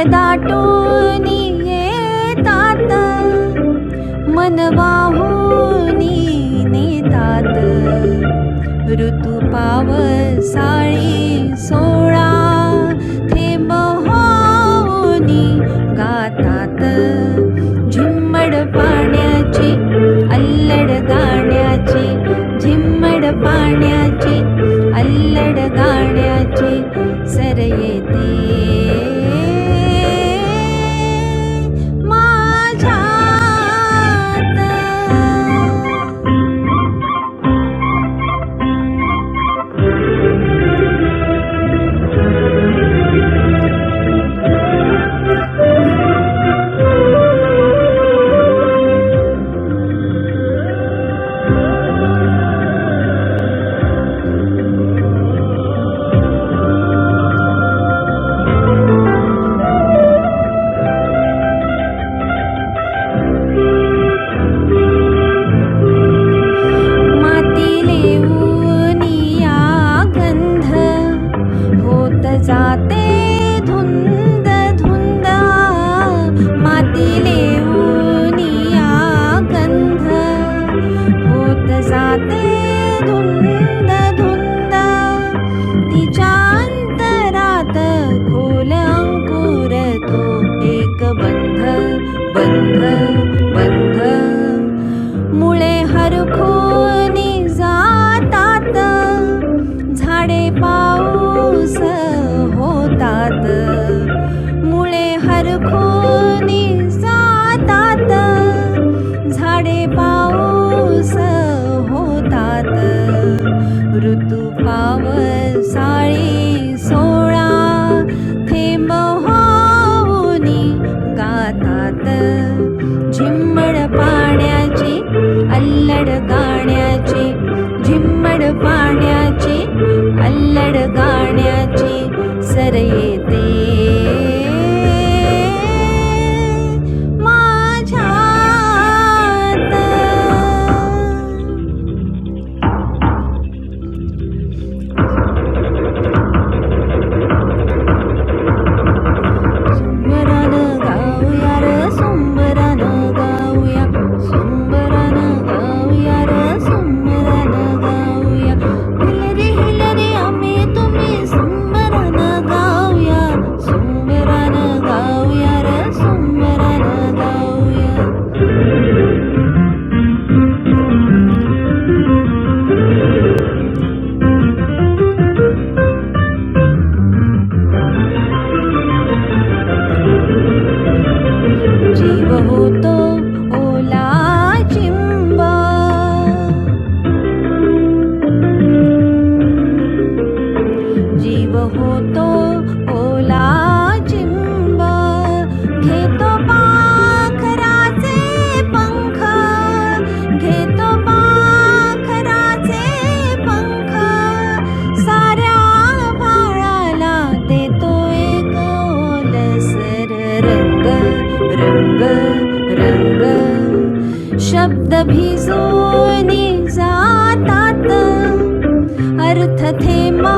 दाटून येतात, मन वाहून नेतात. ऋतू पावसाळी सोळा थेंब होऊनी गातात. झिम्मड पाण्याची अल्लड गाण्याची, झिम्मड पाण्याची अल्लड गाण्याची सर येते जाते धुंद धुंद. मातीले ऊनिया गंध होत जाते धुंद धुंद. तिच्या अंतरात खोल अंकुरतो एक बंध बंध बंध. मुळे हरखून जातात, झाडे पाऊस होतात. मुळे हरखून जातात, झाडे पाऊस होतात. ऋतू पावसाळी सोळा थेंब होऊन गातात. झिम्मड पाण्याची अल्लड गाण्याची, झिम्मड पाण्याची अल्लड गाण्याची सर येते माझ्यात. सुंबरानं गाऊया र सुंबरानं गाऊया, सुंबरानं गाऊया र सुंबरानं गाऊया. हिलरे हिलरे आम्ही तुम्ही सुंबरानं गाऊया, सुंबरानं गाऊया र सुंबरानं गाऊया. जीव होतो ओला चिंब, जीव होतो ओला चिंब. घेतो पाखराचे पंख, घेतो पाखराचे पंख. साऱ्या भाळाला देतो एक ओलसर रंग रंग रंग. शब्द भिजून जातात, अर्थ थेंबा